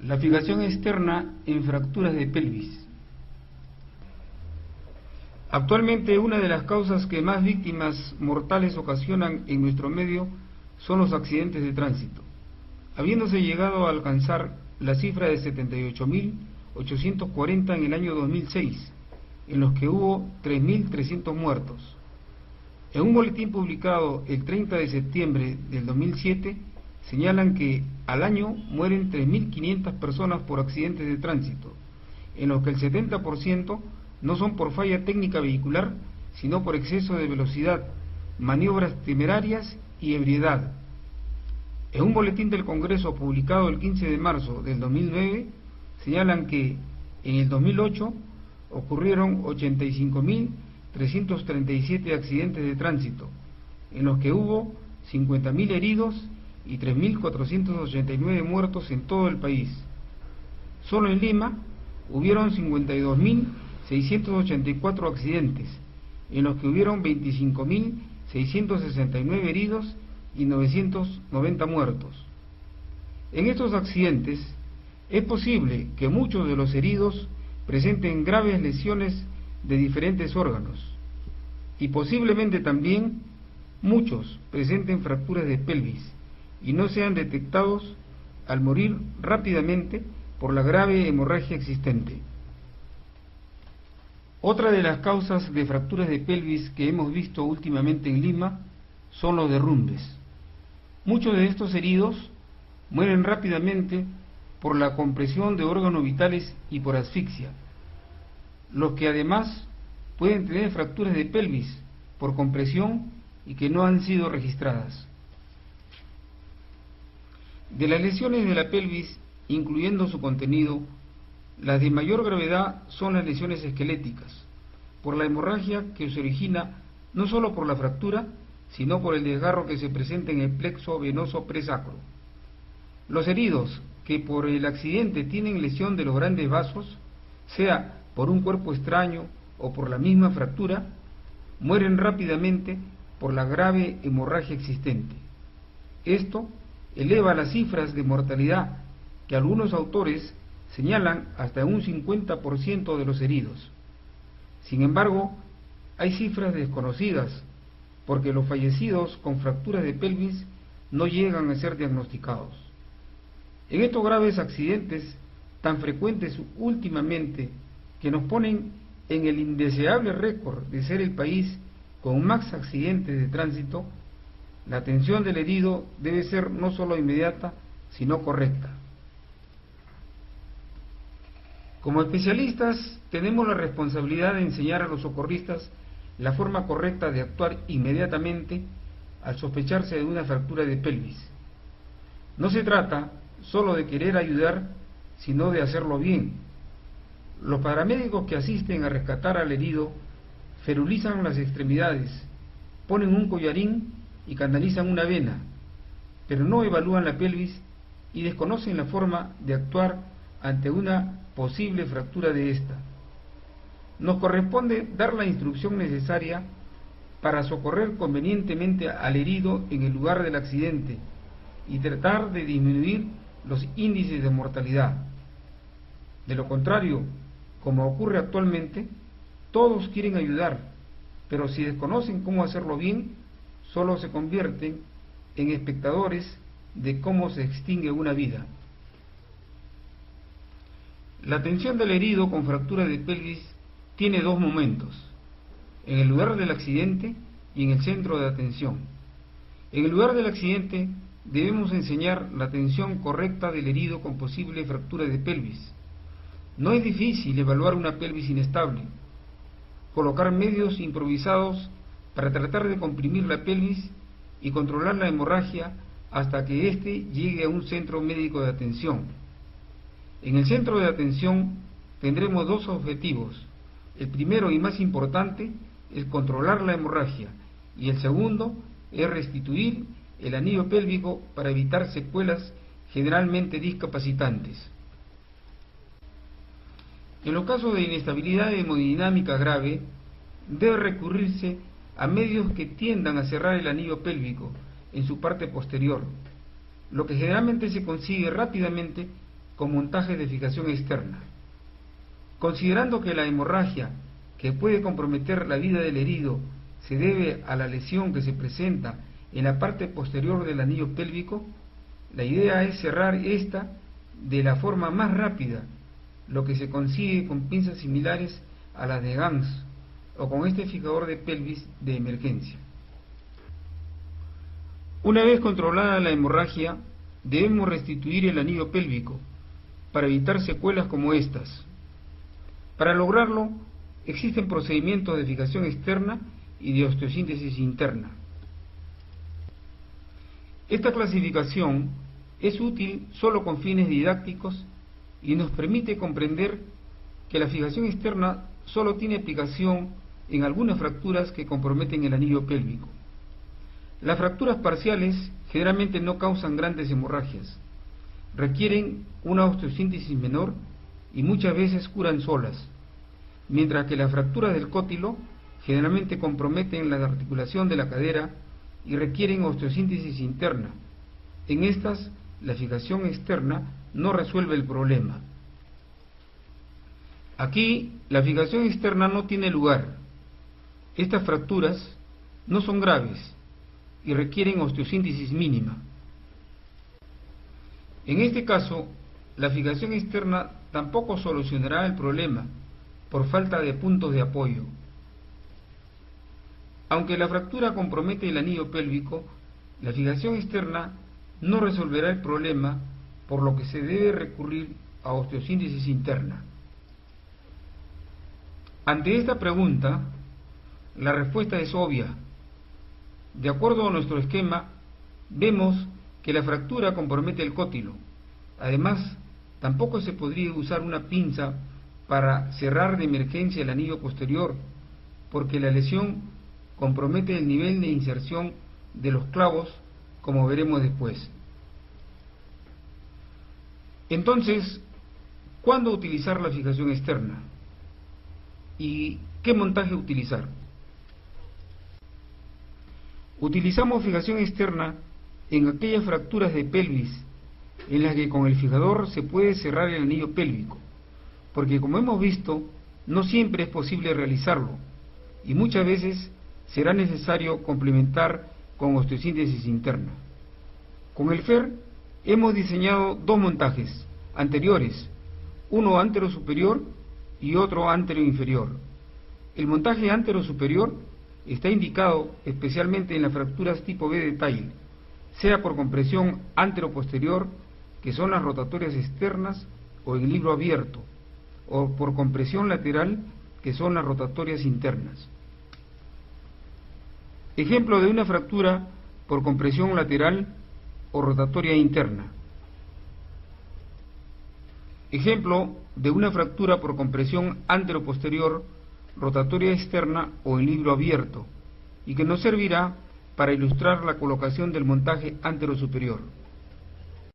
La fijación externa en fracturas de pelvis. Actualmente una de las causas que más víctimas mortales ocasionan en nuestro medio son los accidentes de tránsito, habiéndose llegado a alcanzar la cifra de 78.840 en el año 2006, en los que hubo 3.300 muertos. En un boletín publicado el 30 de septiembre del 2007, señalan que al año mueren 3.500 personas por accidentes de tránsito, en los que el 70% no son por falla técnica vehicular, sino por exceso de velocidad, maniobras temerarias y ebriedad. En un boletín del Congreso publicado el 15 de marzo del 2009, señalan que en el 2008 ocurrieron 85.337 accidentes de tránsito, en los que hubo 50.000 heridos y 3.489 muertos en todo el país. Solo en Lima hubieron 52.684 accidentes, en los que hubieron 25.669 heridos y 990 muertos. En estos accidentes es posible que muchos de los heridos presenten graves lesiones de diferentes órganos y posiblemente también muchos presenten fracturas de pelvis y no sean detectados al morir rápidamente por la grave hemorragia existente. Otra de las causas de fracturas de pelvis que hemos visto últimamente en Lima son los derrumbes. Muchos de estos heridos mueren rápidamente por la compresión de órganos vitales y por asfixia, los que además pueden tener fracturas de pelvis por compresión y que no han sido registradas. De las lesiones de la pelvis, incluyendo su contenido, las de mayor gravedad son las lesiones esqueléticas, por la hemorragia que se origina no solo por la fractura, sino por el desgarro que se presenta en el plexo venoso presacro. Los heridos que por el accidente tienen lesión de los grandes vasos, sea por un cuerpo extraño o por la misma fractura, mueren rápidamente por la grave hemorragia existente. Esto eleva las cifras de mortalidad que algunos autores señalan hasta un 50% de los heridos. Sin embargo, hay cifras desconocidas porque los fallecidos con fracturas de pelvis no llegan a ser diagnosticados. En estos graves accidentes tan frecuentes últimamente que nos ponen en el indeseable récord de ser el país con más accidentes de tránsito, la atención del herido debe ser no solo inmediata, sino correcta. Como especialistas, tenemos la responsabilidad de enseñar a los socorristas la forma correcta de actuar inmediatamente al sospecharse de una fractura de pelvis. No se trata solo de querer ayudar, sino de hacerlo bien. Los paramédicos que asisten a rescatar al herido ferulizan las extremidades, ponen un collarín y canalizan una vena, pero no evalúan la pelvis y desconocen la forma de actuar ante una posible fractura de esta. Nos corresponde dar la instrucción necesaria para socorrer convenientemente al herido en el lugar del accidente y tratar de disminuir los índices de mortalidad. De lo contrario, como ocurre actualmente, todos quieren ayudar, pero si desconocen cómo hacerlo bien, solo se convierten en espectadores de cómo se extingue una vida. La atención del herido con fractura de pelvis tiene dos momentos: en el lugar del accidente y en el centro de atención. En el lugar del accidente debemos enseñar la atención correcta del herido con posible fractura de pelvis. No es difícil evaluar una pelvis inestable, colocar medios improvisados para tratar de comprimir la pelvis y controlar la hemorragia hasta que éste llegue a un centro médico de atención. En el centro de atención tendremos dos objetivos. El primero y más importante es controlar la hemorragia y el segundo es restituir el anillo pélvico para evitar secuelas generalmente discapacitantes. En los casos de inestabilidad hemodinámica grave, debe recurrirse a medios que tiendan a cerrar el anillo pélvico en su parte posterior, lo que generalmente se consigue rápidamente con montajes de fijación externa. Considerando que la hemorragia que puede comprometer la vida del herido se debe a la lesión que se presenta en la parte posterior del anillo pélvico, la idea es cerrar esta de la forma más rápida, lo que se consigue con pinzas similares a las de Gans o con este fijador de pelvis de emergencia. Una vez controlada la hemorragia, debemos restituir el anillo pélvico para evitar secuelas como estas. Para lograrlo, existen procedimientos de fijación externa y de osteosíntesis interna. Esta clasificación es útil solo con fines didácticos y nos permite comprender que la fijación externa solo tiene aplicación en algunas fracturas que comprometen el anillo pélvico. Las fracturas parciales generalmente no causan grandes hemorragias, requieren una osteosíntesis menor y muchas veces curan solas, mientras que las fracturas del cótilo generalmente comprometen la articulación de la cadera y requieren osteosíntesis interna. En estas, la fijación externa no resuelve el problema. Aquí, la fijación externa no tiene lugar. Estas fracturas no son graves y requieren osteosíntesis mínima. En este caso, la fijación externa tampoco solucionará el problema por falta de puntos de apoyo. Aunque la fractura compromete el anillo pélvico, la fijación externa no resolverá el problema, por lo que se debe recurrir a osteosíntesis interna. Ante esta pregunta, la respuesta es obvia. De acuerdo a nuestro esquema, vemos que la fractura compromete el cótilo. Además, tampoco se podría usar una pinza para cerrar de emergencia el anillo posterior, porque la lesión compromete el nivel de inserción de los clavos, como veremos después. Entonces, ¿cuándo utilizar la fijación externa? ¿Y qué montaje utilizar? Utilizamos fijación externa en aquellas fracturas de pelvis en las que con el fijador se puede cerrar el anillo pélvico, porque como hemos visto, no siempre es posible realizarlo, y muchas veces será necesario complementar con osteosíntesis interna. Con el FER hemos diseñado dos montajes anteriores, uno antero-superior y otro antero-inferior. El montaje antero-superior está indicado especialmente en las fracturas tipo B de Tile, sea por compresión antero-posterior, que son las rotatorias externas o en libro abierto, o por compresión lateral, que son las rotatorias internas. Ejemplo de una fractura por compresión lateral o rotatoria interna. Ejemplo de una fractura por compresión antero-posterior, rotatoria externa o en libro abierto, y que nos servirá para ilustrar la colocación del montaje antero-superior.